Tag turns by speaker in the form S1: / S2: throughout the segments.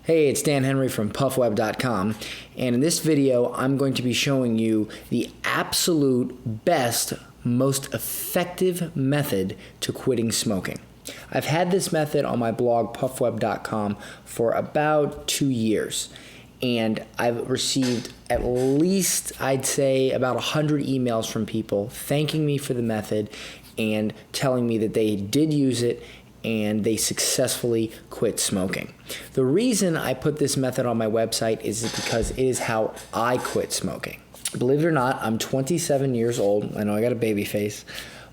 S1: Hey, it's Dan Henry from puffweb.com, and in this video I'm going to be showing you the absolute best, most effective method to quitting smoking. I've had this method on my blog puffweb.com for about 2 years, and I've received at least, I'd say, about 100 emails from people thanking me for the method and telling me that they did use it and they successfully quit smoking. The reason I put this method on my website is because it is how I quit smoking. Believe it or not, I'm 27 years old. I know I got a baby face,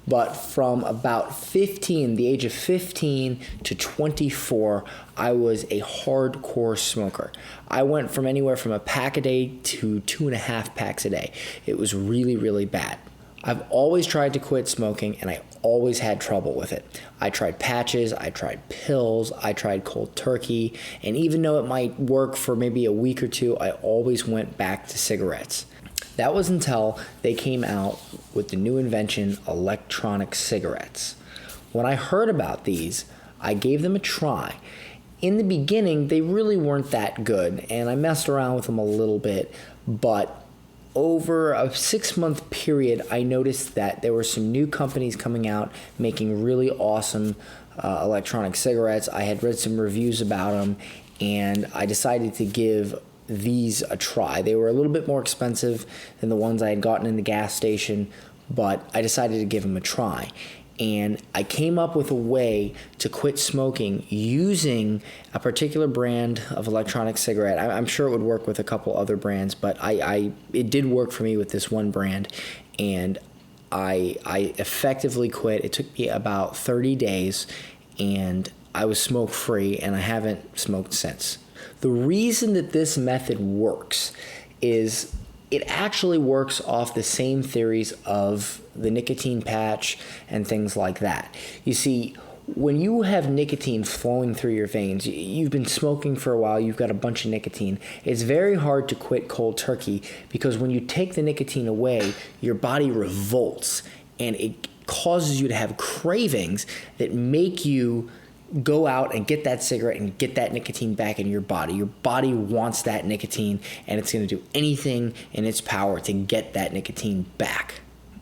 S1: but from about the age of 15 to 24, I was a hardcore smoker. I went from anywhere from a pack a day to 2.5 packs a day. It was really, really bad. I've always tried to quit smoking, and I always had trouble with it. I tried patches, I tried pills, I tried cold turkey, and even though it might work for maybe a week or two, I always went back to cigarettes. That was until they came out with the new invention, electronic cigarettes. When I heard about these, I gave them a try. In the beginning, they really weren't that good, and I messed around with them a little bit, but over a 6-month period, I noticed that there were some new companies coming out making really awesome electronic cigarettes. I had read some reviews about them, and I decided to give these a try. They were a little bit more expensive than the ones I had gotten in the gas station, but I decided to give them a try. And I came up with a way to quit smoking using a particular brand of electronic cigarette. I'm sure it would work with a couple other brands, but it did work for me with this one brand, and I effectively quit. It took me about 30 days, and I was smoke-free, and I haven't smoked since. The reason that this method works is it actually works off the same theories of the nicotine patch and things like that. You see, when you have nicotine flowing through your veins, you've been smoking for a while, you've got a bunch of nicotine, it's very hard to quit cold turkey because when you take the nicotine away, your body revolts and it causes you to have cravings that make you go out and get that cigarette and get that nicotine back in your body. Your body wants that nicotine, and it's going to do anything in its power to get that nicotine back.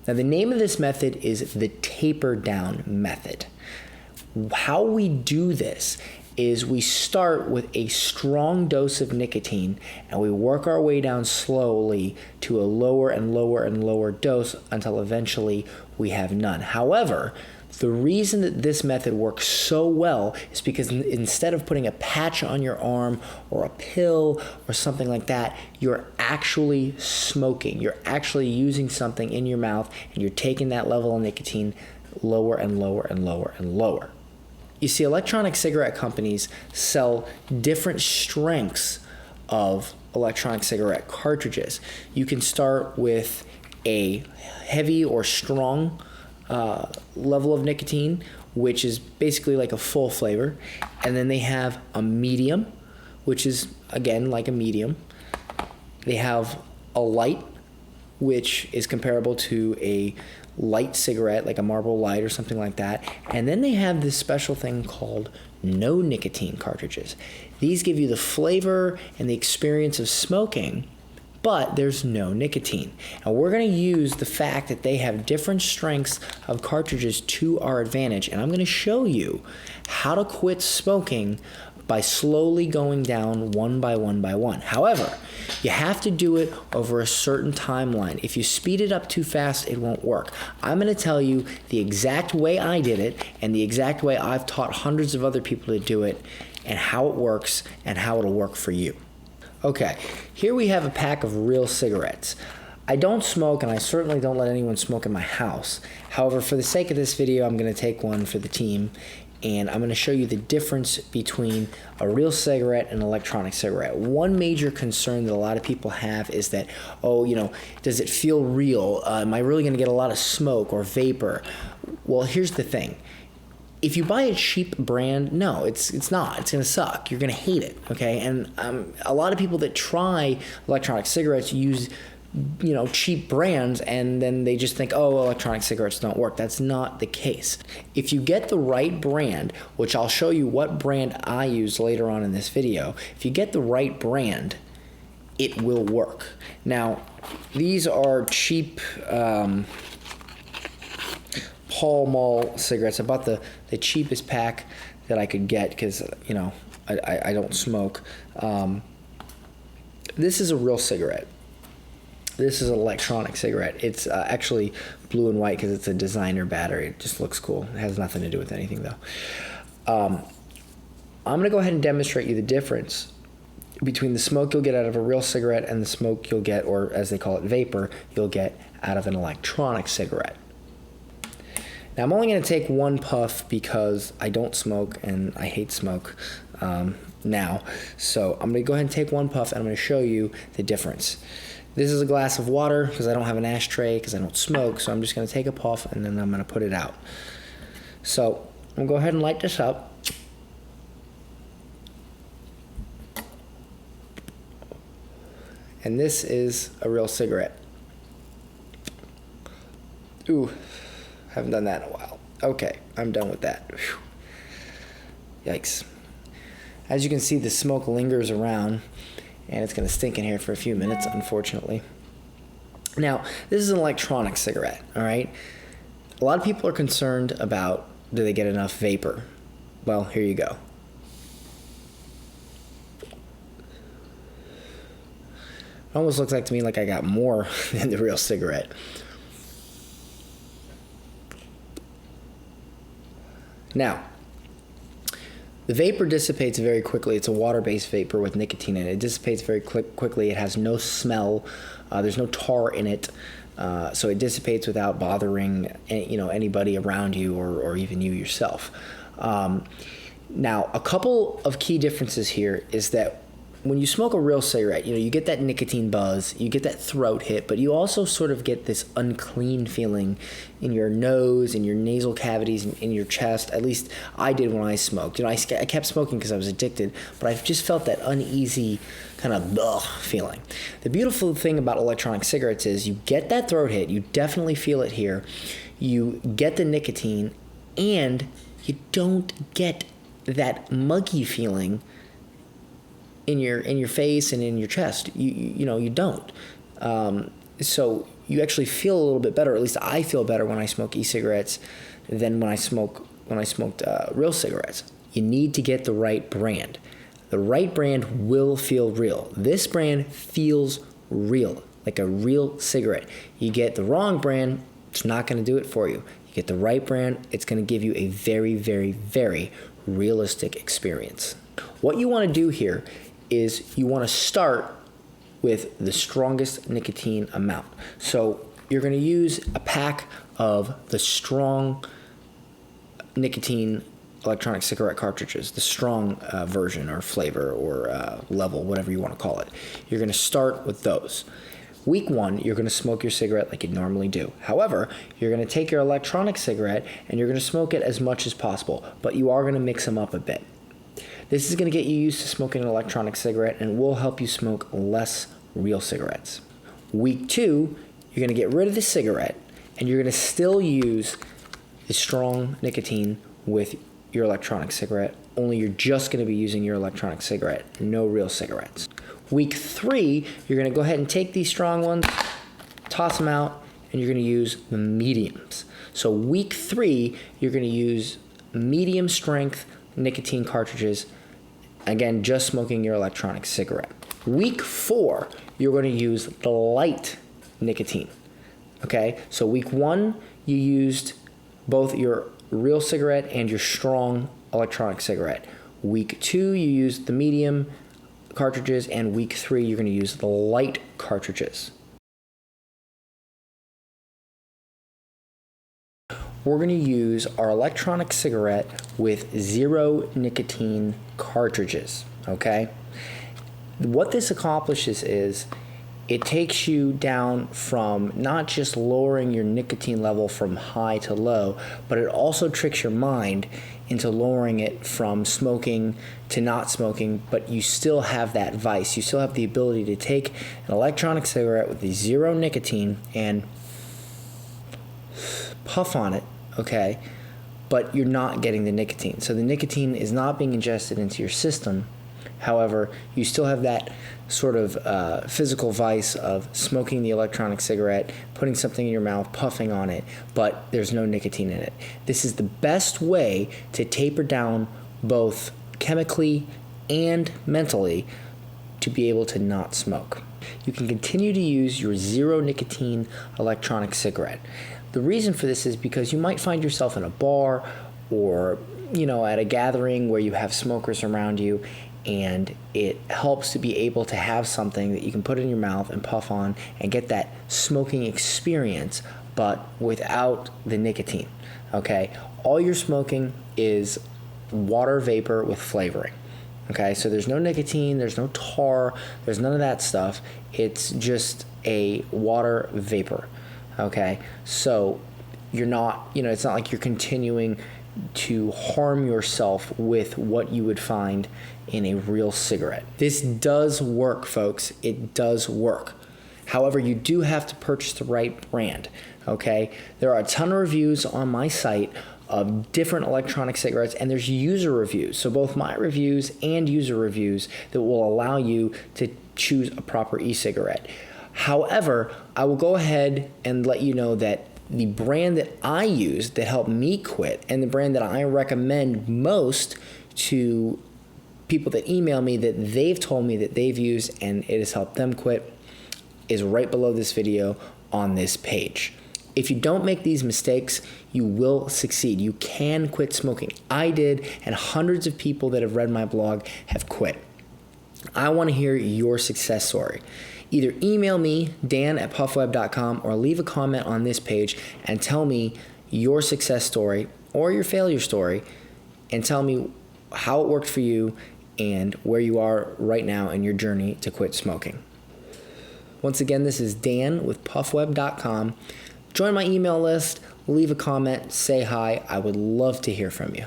S1: Now, the name of this method is the taper down method. How we do this is we start with a strong dose of nicotine, and we work our way down slowly to a lower and lower and lower dose until eventually we have none. However, the reason that this method works so well is because instead of putting a patch on your arm or a pill or something like that, you're actually smoking. You're actually using something in your mouth, and you're taking that level of nicotine lower and lower and lower and lower. You see, electronic cigarette companies sell different strengths of electronic cigarette cartridges. You can start with a heavy or strong level of nicotine, which is basically like a full flavor, and then they have a medium, which is again like a medium. They have a light, which is comparable to a light cigarette, like a Marlboro Light or something like that, and then they have this special thing called no nicotine cartridges. These give you the flavor and the experience of smoking, but there's no nicotine. And we're going to use the fact that they have different strengths of cartridges to our advantage, and I'm going to show you how to quit smoking by slowly going down one by one by one. However, you have to do it over a certain timeline. If you speed it up too fast, it won't work. I'm going to tell you the exact way I did it and the exact way I've taught hundreds of other people to do it, and how it works and how it'll work for you. Okay, here we have a pack of real cigarettes. I don't smoke, and I certainly don't let anyone smoke in my house. However, for the sake of this video, I'm going to take one for the team, and I'm going to show you the difference between a real cigarette and an electronic cigarette. One major concern that a lot of people have is that, does it feel real? Am I really going to get a lot of smoke or vapor? Well, here's the thing. If you buy a cheap brand, no, it's not. It's going to suck. You're going to hate it, okay? And a lot of people that try electronic cigarettes use cheap brands, and then they just think, oh, electronic cigarettes don't work. That's not the case. If you get the right brand, which I'll show you what brand I use later on in this video, if you get the right brand, it will work. Now, these are cheap Pall Mall cigarettes. I bought the cheapest pack that I could get because, I don't smoke. This is a real cigarette. This is an electronic cigarette. It's actually blue and white because it's a designer battery. It just looks cool. It has nothing to do with anything, though. I'm going to go ahead and demonstrate you the difference between the smoke you'll get out of a real cigarette and the smoke you'll get, or as they call it, vapor, you'll get out of an electronic cigarette. Now, I'm only going to take one puff because I don't smoke and I hate smoke now. So I'm going to go ahead and take one puff and I'm going to show you the difference. This is a glass of water because I don't have an ashtray because I don't smoke, so I'm just going to take a puff and then I'm going to put it out. So I'm going to go ahead and light this up. And this is a real cigarette. Ooh, haven't done that in a while. Okay, I'm done with that. Whew. Yikes. As you can see, the smoke lingers around, and it's going to stink in here for a few minutes, unfortunately. Now, this is an electronic cigarette, all right? A lot of people are concerned about, do they get enough vapor? Well, here you go. It almost looks like to me like I got more than the real cigarette. Now, the vapor dissipates very quickly. It's a water-based vapor with nicotine in it. It dissipates very quickly. It has no smell. There's no tar in it, so it dissipates without bothering anybody around you or even you yourself. Now, a couple of key differences here is that when you smoke a real cigarette, you get that nicotine buzz, you get that throat hit, but you also sort of get this unclean feeling in your nose, in your nasal cavities, in your chest. At least I did when I smoked. I kept smoking because I was addicted, but I just felt that uneasy kind of feeling. The beautiful thing about electronic cigarettes is you get that throat hit, you definitely feel it here, you get the nicotine, and you don't get that muggy feeling in your face and in your chest. You don't. So you actually feel a little bit better. At least I feel better when I smoke e-cigarettes than when I smoked real cigarettes. You need to get the right brand. The right brand will feel real. This brand feels real, like a real cigarette. You get the wrong brand, it's not going to do it for you. You get the right brand, it's going to give you a very, very, very realistic experience. What you want to do here is you want to start with the strongest nicotine amount. So you're going to use a pack of the strong nicotine electronic cigarette cartridges, the strong version or flavor or level, whatever you want to call it. You're going to start with those. Week 1, you're going to smoke your cigarette like you normally do. However, you're going to take your electronic cigarette and you're going to smoke it as much as possible, but you are going to mix them up a bit. This is going to get you used to smoking an electronic cigarette and will help you smoke less real cigarettes. Week 2, you're going to get rid of the cigarette and you're going to still use the strong nicotine with your electronic cigarette, only you're just going to be using your electronic cigarette, no real cigarettes. Week 3, you're going to go ahead and take these strong ones, toss them out, and you're going to use the mediums. So week 3, you're going to use medium strength nicotine cartridges, again, just smoking your electronic cigarette. Week 4, you're going to use the light nicotine. Okay, so week 1, you used both your real cigarette and your strong electronic cigarette. Week 2, you used the medium cartridges, and week 3, you're going to use the light cartridges. We're going to use our electronic cigarette with 0 nicotine cartridges, okay? What this accomplishes is it takes you down from not just lowering your nicotine level from high to low, but it also tricks your mind into lowering it from smoking to not smoking, but you still have that vice. You still have the ability to take an electronic cigarette with the zero nicotine and puff on it, okay? But you're not getting the nicotine. So the nicotine is not being ingested into your system. However, you still have that sort of physical vice of smoking the electronic cigarette, putting something in your mouth, puffing on it, but there's no nicotine in it. This is the best way to taper down both chemically and mentally to be able to not smoke. You can continue to use your zero nicotine electronic cigarette. The reason for this is because you might find yourself in a bar or, at a gathering where you have smokers around you, and it helps to be able to have something that you can put in your mouth and puff on and get that smoking experience, but without the nicotine, okay? All you're smoking is water vapor with flavoring, okay? So there's no nicotine, there's no tar, there's none of that stuff. It's just a water vapor, okay? So you're not, it's not like you're continuing to harm yourself with what you would find in a real cigarette. This does work, folks. It does work. However, you do have to purchase the right brand, okay? There are a ton of reviews on my site of different electronic cigarettes, and there's user reviews. So both my reviews and user reviews that will allow you to choose a proper e-cigarette. However, I will go ahead and let you know that the brand that I use that helped me quit, and the brand that I recommend most to people that email me that they've told me that they've used and it has helped them quit, is right below this video on this page. If you don't make these mistakes, you will succeed. You can quit smoking. I did, and hundreds of people that have read my blog have quit. I want to hear your success story. Either email me, dan@puffweb.com, or leave a comment on this page and tell me your success story or your failure story, and tell me how it worked for you and where you are right now in your journey to quit smoking. Once again, this is Dan with puffweb.com. Join my email list, leave a comment, say hi. I would love to hear from you.